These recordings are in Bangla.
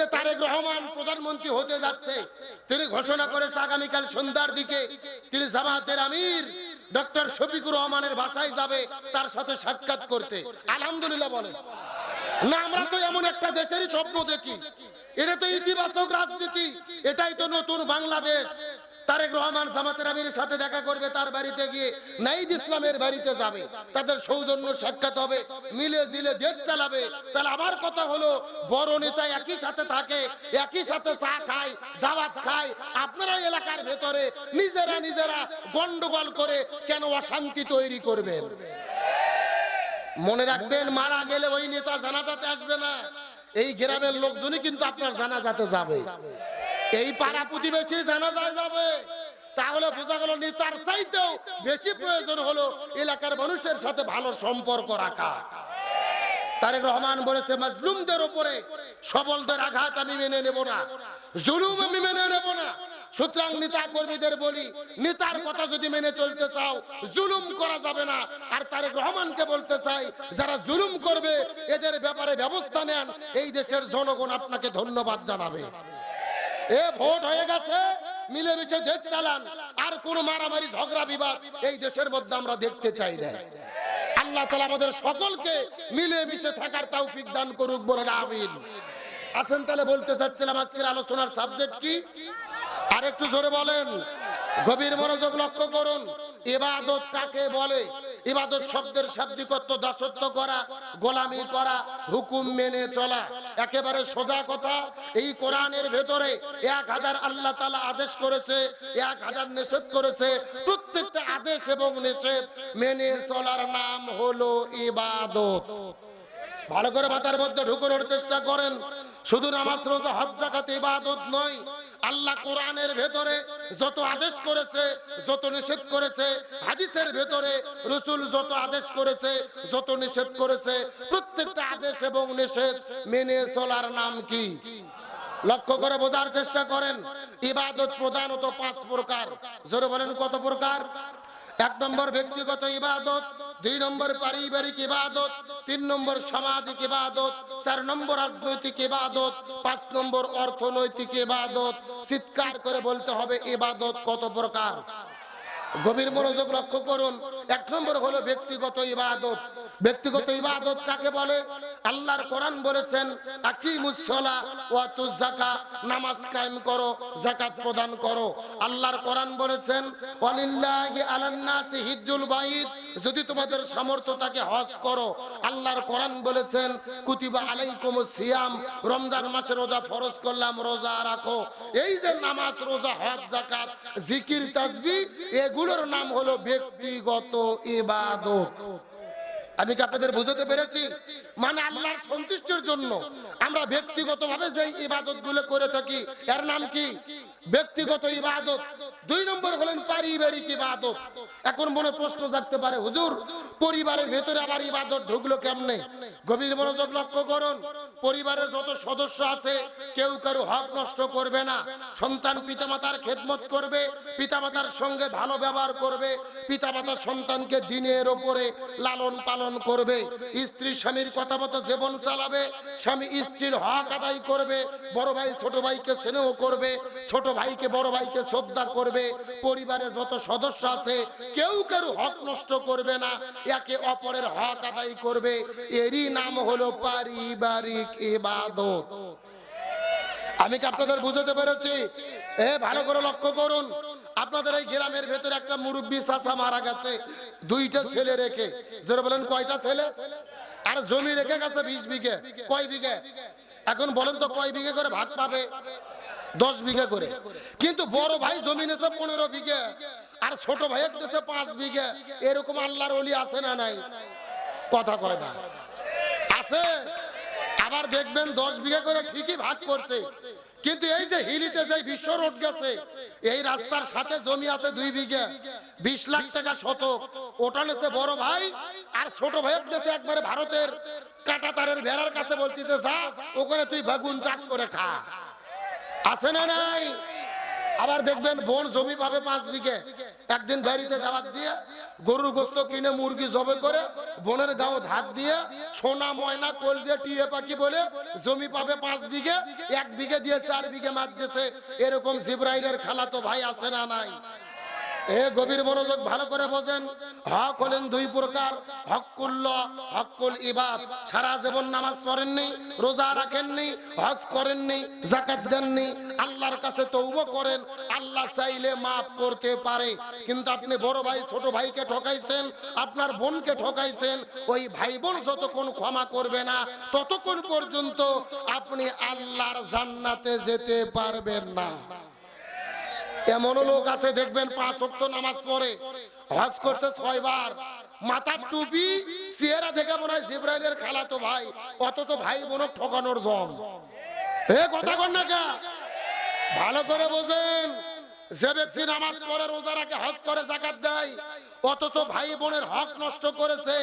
যে তারেক রহমান প্রধানমন্ত্রী হতে যাচ্ছে, তিনি ঘোষণা করেছে আগামীকাল সন্ধ্যার দিকে তিনি জামাতের আমির ডক্টর শফিকুর রহমানের বাসায় যাবে তার সাথে সাক্ষাৎ করতে। আলহামদুলিল্লাহ বলে না? আমরা তো এমন একটা দেশেরই স্বপ্ন দেখি, এটা তো ইতিবাচক রাজনীতি, এটাই তো নতুন বাংলাদেশ। তারেক রহমান জামাতের আমিরের সাথে দেখা করবে, তার বাড়িতে গিয়ে নাহিদ ইসলামের বাড়িতে যাবে, তাদের সৌজন্য সাক্ষাৎ হবে, মিলে জিলে দেশ চালাবে। তাহলে আমার কথা হলো, বড় নেতা একই সাথে থাকে, একই সাথে চা খায়, দাওয়াত খায়, আপনারা এলাকার ভেতরে নিজেরা গন্ডগোল করে কেন অশান্তি তৈরি করবেন? মনে রাখবেন, মারা গেলে ওই নেতা জানাজাতে আসবে না, এই গ্রামের লোকজনই কিন্তু আপনার জানাজাতে যাবে, এই পাড়া প্রতিবেশী জানাজায় যাবে। তাহলে বোঝা গেল নেতার চাইতেও বেশি প্রয়োজন হলো এলাকার মানুষের সাথে ভালো সম্পর্ক রাখা। তারেক রহমান বলেছে, মাজলুমদের উপরে সবলদের আঘাত আমি মেনে নেব না, জুলুম আমি মেনে নেব না। সুতরাং নেতা কর্মীদের বলি, নেতার কথা যদি মেনে চলতে চাও, জুলুম করা যাবে না। আর তারেক রহমানকে বলতে চাই, যারা জুলুম করবে এদের ব্যাপারে ব্যবস্থা নেন, এই দেশের জনগণ আপনাকে ধন্যবাদ জানাবে। এ ভোট হয়ে গেছে, মিলেমিশে দেশ চালান, আর কোন মারামারি ঝগড়া বিবাদ এই দেশের মধ্যে আমরা দেখতে চাই না। আল্লাহ তাআলা আমাদের সকলকে মিলেমিশে থাকার তৌফিক দান করুক, বলেন আমিন। আসেন তাহলে বলতে চাচ্ছিলাম আজকের আলোচনার সাবজেক্ট কি, আর একটু জোরে বলেন, গভীর মনোযোগ লক্ষ্য করুন। ইবাদত কাকে বলে? ইবাদত শব্দের শাব্দিক অর্থ দাসত্ব করা, গোলামি করা, হুকুম মেনে চলা। একেবারে সোজা কথা, এই কোরআনের ভেতরে 1000 আল্লাহ তাআলা আদেশ করেছে, 1000 নিষেধ করেছে। প্রত্যেকটা আদেশ এবং নিষেধ মেনে চলার নাম হলো ইবাদত। ভালো করে মাথার মধ্যে ঢুকানোর চেষ্টা করেন। শুধু নামাজ, রোজা, হজ, যাকাত ইবাদত নয়। আল্লাহ কোরআনের ভেতরে যত আদেশ করেছে, যত নিষেধ করেছে, হাদিসের ভেতরে রাসূল যত আদেশ করেছে, যত নিষেধ করেছে, প্রত্যেকটা আদেশ এবং নিষেধ মেনে চলার নাম কি? লক্ষ্য করে বোঝার চেষ্টা করেন। ইবাদত প্রধানত 5 প্রকার। জোরে বলেন, কত প্রকার? 1 নম্বর ব্যক্তিগত ইবাদত, 2 নম্বর পারিবারিক ইবাদত, 3 নম্বর সামাজিক ইবাদত, 4 নম্বর রাজনৈতিক ইবাদত, 5 নম্বর অর্থনৈতিক ইবাদত। চিৎকার করে বলতে হবে, ইবাদত কত প্রকার? গভীর মনোযোগ লক্ষ্য করুন। 1 নম্বর হলো ব্যক্তিগত ইবাদত। ব্যক্তিগত ইবাদত কাকে বলে? আল্লাহর কোরআন বলেছেন, আকিমুস সালাহ ওয়া আতুজ যাকাত, নামাজ কায়েম করো, যাকাত প্রদান করো। আল্লাহর কোরআন বলেছেন, ওয়ালিল্লাহি আলান নাসি হিজ্জুল বাইত, যদি তোমাদের সামর্থ্য থাকে হজ করো। আল্লাহর কোরআন বলেছেন, কুতিবা আলাইকুমুস সিয়াম, রমজান মাসে রোজা ফরজ করলাম, রোজা রাখো। এই যে নামাজ, রোজা, হজ, যাকাত, জিকির, তাসবিহ, এগুলোর নাম হলো ব্যক্তিগত ইবাদত। আমি কি আপনাদের বুঝাতে পেরেছি? মানে আল্লাহর সন্তুষ্টির জন্য আমরা ব্যক্তিগতভাবে যে ইবাদতগুলো করে থাকি, এর নাম কি? ব্যক্তিগত ইবাদত। 2 নম্বর হলেন পারিবারিক ইবাদত। এখন মনে প্রশ্ন জাগতে পারে, হুজুর পরিবারের ভেতরে আবার ইবাদত ঢুকলো কেমনে? গভীর মনোযোগ লক্ষ্য করুন। পরিবারের যত সদস্য আছে কেউ কারো হক নষ্ট করবে না। সন্তান পিতামাতার খেদমত করবে, পিতামাতার সঙ্গে ভালো ব্যবহার করবে, পিতামাতা সন্তানকে দ্বীনের উপরে লালন পালন করবে, স্ত্রী স্বামীর কথা মতো জীবন চালাবে, স্বামী স্ত্রীর হক আদায় করবে, বড় ভাই ছোট ভাইকে স্নেহ করবে, ছোট ভাইকে বড় ভাইকে শ্রদ্ধা করবে। পরিবারে যত সদস্য আছে কেউ কারো হক নষ্ট করবে না, একে অপরের হক আদায় করবে। এরই নাম হলো পারিবারিক ইবাদত। আমি কি আপনাদের বুঝাতে পেরেছি? ভালো করে লক্ষ্য করুন। আপনাদের এই গ্রামের ভেতরে একটা মুরব্বী চাচা মারা গেছে, 2টা ছেলে রেখে। যারা বলেন কয়টা ছেলে? আর জমি রেখে গেছে 20 বিঘে। কয় বিঘে? এখন বলেন তো কয় বিঘে করে ভাগ পাবে? 10 বিঘা করে। কিন্তু বড় ভাই জমি নিয়েছে 15 বিঘে, আর ছোট ভাই নিয়েছে 5 বিঘে। এরকম আল্লাহর ওলি আছে না নাই? কথা কয় না? আছে। আবার দেখবেন 10 বিঘা করে ঠিকই ভাগ করছে, কিন্তু এই যে হিলিতে যে বিশ্ব রোড গেছে, এই রাস্তার সাথে জমি আছে 2 বিঘা, 20 লাখ টাকা শতক। ওটা নিয়েছে বড় ভাই, আর ছোট ভাই নিয়েছে একবারে ভারতের কাঁটাতারের ভেড়ার কাছে, বলতেছে যা ওখানে তুই বেগুন চাষ করে খা। আছে না নাই? আবার দেখবেন বোন জমি পাবে 5 বিঘে, একদিন বাড়িতে দাওয়াত দিয়ে গরুর গোশত কিনে মুরগি জবে করে বোনের গাও ধার দিয়ে সোনা ময়না কলজে টিয়ে পাখি বলে জমি পাবে 5 বিঘে, 1 বিঘে দিয়ে 4 বিঘে মার দিয়েছে। এরকম জিবরাইলের খালাতো ভাই আছে না নাই? এ গভীর মনোযোগ ভালো করে বোঝেন। হক হলেন 2 প্রকার, হকুল্লাহ, হকুল ইবাদ। সারা জীবন নামাজ পড়েননি, রোজা রাখেননি, হজ করেননি, যাকাত দেননি, আল্লাহর কাছে তওবা করেন, আল্লাহ চাইলে maaf করতে পারে। কিন্তু আপনি বড় ভাই ছোট ভাইকে ঠকাইছেন, আপনার বোনকে ঠকাইছেন, ওই ভাই বোন যতক্ষণ ক্ষমা করবে না ততক্ষণ পর্যন্ত আপনি আল্লাহর জান্নাতে যেতে পারবেন না। এমন লোক আছে দেখবেন 5 ওয়াক্ত নামাজ পড়ে, হজ করছে 6 বার, মাথার টুপি, চেহারা দেখে মনে হয় জিবরাইলের খালাতো ভাই, অথচ ভাই বোনক ঠকানোর জম। এ কথা কন না কে? ভালো করে বোঝেন। যে ব্যক্তি নামাজ পড়ে, রোজা রাখে, হজ করে, যাকাত দেয়, অথচ ভাই বোনের হক নষ্ট করেছে,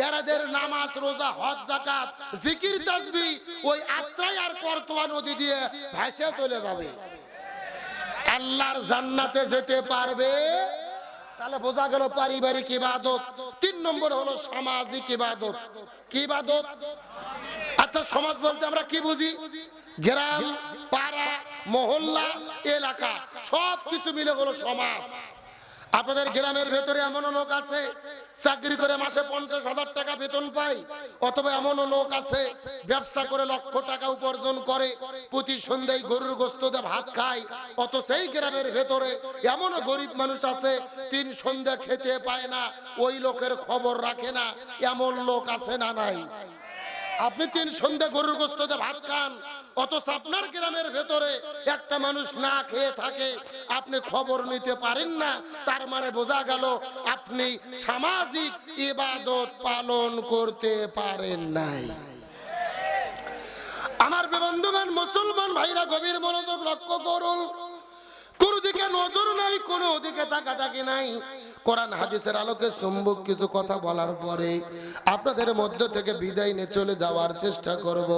এরাদের নামাজ, রোজা, হজ, যাকাত, জিকির, তাসবিহ ওই আত্রাই আর করতোয়া নদী দিয়ে ভাসে চলে যাবে, আল্লাহর জান্নাতে যেতে পারবে। তাহলে বোঝা গেল পারিবারিক ইবাদত। 3 নম্বর হলো সামাজিক ইবাদত। কি ইবাদত? আচ্ছা, সমাজ বলতে আমরা কি বুঝি? গ্রাম, পাড়া, মহল্লা, এলাকা সব কিছু মিলে হলো সমাজ। আপনাদের গ্রামের ভেতরে এমন লোক আছে চাকরি করে মাসে 50,000 টাকা বেতন পায়, অথবা এমন লোক আছে ব্যবসা করে লক্ষ টাকা উপার্জন করে, প্রতি সন্ধ্যায় গরুর গোশত দিয়ে ভাত খায়, অত সেই গ্রামের ভেতরে এমন গরিব মানুষ আছে 3 সন্ধ্যা খেতে পায় না, ওই লোকের খবর রাখে না। এমন লোক আছে না নাই? আপনি 3 সন্ধ্যা গরুর গোশত দিয়ে ভাত খান, অথচ আপনার গ্রামের ভেতরে একটা মানুষ না খেয়ে থাকে, আপনি খবর নিতে পারেন না। তার মানে বোঝা গেল আপনি সামাজিক ইবাদত পালন করতে পারেন নাই। আমার বন্ধুগণ, মুসলমান ভাইরা গভীর মনোযোগ লক্ষ্য করুন। কোন দিকে নজর নাই, কোন দিকে তাকাতাকি নাই। কোরআন হাদিসের আলোকে চুম্বক কিছু কথা বলার পরে আপনাদের মধ্য থেকে বিদায় নিয়ে চলে যাওয়ার চেষ্টা করব।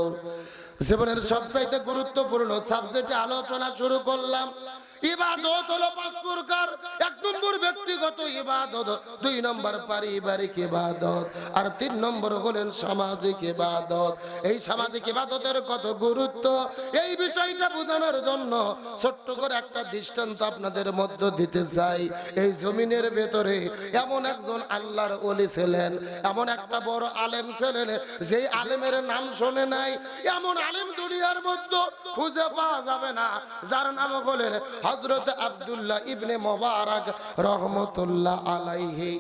জীবনের সবচাইতে গুরুত্বপূর্ণ সাবজেক্টে আলোচনা শুরু করলাম। ইবাদত হলো 5 প্রকার। 1 নম্বর ব্যক্তিগত ইবাদত, 2 নম্বর পারিবারিক ইবাদত, আর 3 নম্বর হলেন সামাজিক ইবাদত। এই সামাজিক ইবাদতের কত গুরুত্ব, এই বিষয়টা বোঝানোর জন্য ছোট্ট করে একটা দৃষ্টান্ত আপনাদের মধ্য দিতে চাই। এই জমিনের ভেতরে এমন একজন আল্লাহর ওলি ছিলেন, এমন একটা বড় আলেম ছিলেন, যে আলেমের নাম শুনে নাই এমন আলেম দুনিয়ার মধ্যে খুঁজে পাওয়া যাবে না, যার নাম হলেন হযরত আব্দুল্লাহ ইবনে মুবারক রাহমাতুল্লাহ আলাইহি।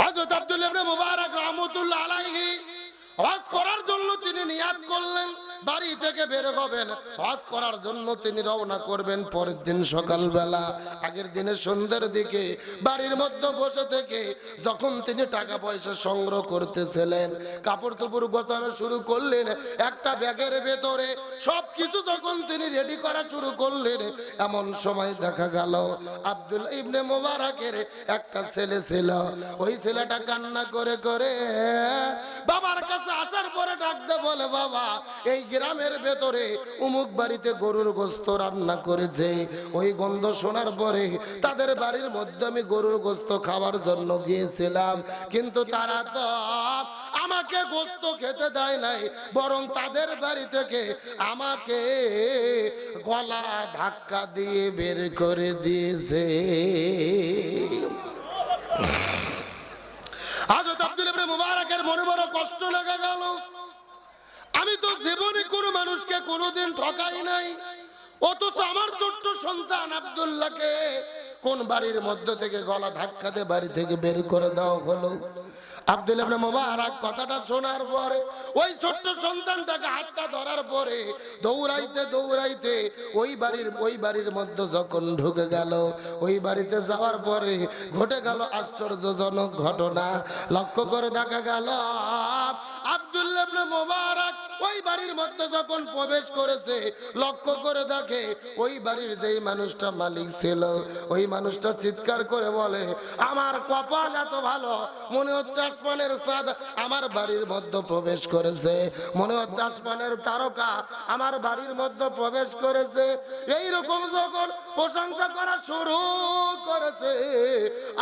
হযরত আব্দুল্লাহ ইবনে মুবারক রাহমাতুল্লাহ আলাইহি হজ করার জন্য তিনি নিয়াত করলেন, বাড়ি থেকে বের হবেন, হজ করার জন্য তিনি রওনা করবেন পরের দিন সকালবেলা। আগের দিনে সন্ধ্যার দিকে বাড়ির মধ্যে বসে থেকে যখন তিনি টাকা পয়সা সংগ্রহ করতেছিলেন, কাপড় চোপড় গোছানো শুরু করলেন, একটা ব্যাগের ভেতরে সবকিছু যখন তিনি রেডি করা শুরু করলেন, এমন সময় দেখা গেল আব্দুল্লাহ ইবনে মুবারকের একটা ছেলে ছিল। ওই ছেলেটা কান্না করে করে বাবার কাছে আসার পরে ডাকতে বলে, বাবা, এই গ্রামের ভেতরে উমুক বাড়িতে গরুর গোশত রান্না করেছে। ওই গন্ধ শোনার পরে তাদের বাড়ির মধ্যে আমি গরুর গোশত খাওয়ার জন্য গিয়েছিলাম, কিন্তু তারা তো আমাকে গোশত খেতে দেয় নাই, বরং তাদের বাড়ি থেকে আমাকে গলা ধাক্কা দিয়ে বের করে দিয়েছে। হযরত আব্দুল্লাহ ইবনে মুবারকের মনে বড় কষ্ট লেগে গেল। আমি তো জীবনে কোনো মানুষকে কোনোদিন ঠকাই নাই, অথচ আমার ছোট্ট সন্তান আব্দুল্লাহকে কোন বাড়ির মধ্য থেকে গলা ধাক্কা দিয়ে বাড়ি থেকে বের করে দেওয়া হলো। আব্দুল্লাহ ইবনে মুবারক কথাটা শোনার পরে ওই ছোট্ট সন্তানটাকে হাতটা ধরার পরে দৌড়াইতে দৌড়াইতে ওই বাড়ির মধ্যে যখন ঢুকে গেল, ওই বাড়িতে যাওয়ার পরে ঘটে গেল আশ্চর্যজনক ঘটনা। লক্ষ্য করে দেখা গেল আব্দুল্লাহ ইবনে মুবারক ওই বাড়ির মধ্যে যখন প্রবেশ করেছে, লক্ষ্য করে দেখে ওই বাড়ির যেই মানুষটা মালিক ছিল, ওই মানুষটা চিৎকার করে বলে, আমার কপাল এত ভালো, মনে হচ্ছে আসমানের চাঁদ আমার বাড়ির মধ্যে প্রবেশ করেছে, মনে হচ্ছে আসমানের তারকা আমার বাড়ির মধ্যে প্রবেশ করেছে। এই রকম যখন প্রশংসা করা শুরু করেছে,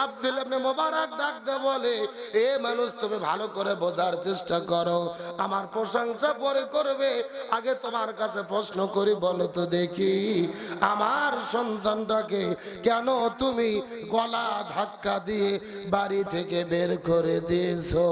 আব্দুল্লাহ ইবনে মুবারক ডাক দিয়ে বলে, এ মানুষ তুমি ভালো করে বোঝার চেষ্টা করো, আমার প্রশংসা পরে করবে, আগে তোমার কাছে প্রশ্ন করি, বলো তো দেখি আমার সন্তানটাকে কেন তুমি গলা ধাক্কা দিয়ে বাড়ি থেকে বের করে দিয়েছো?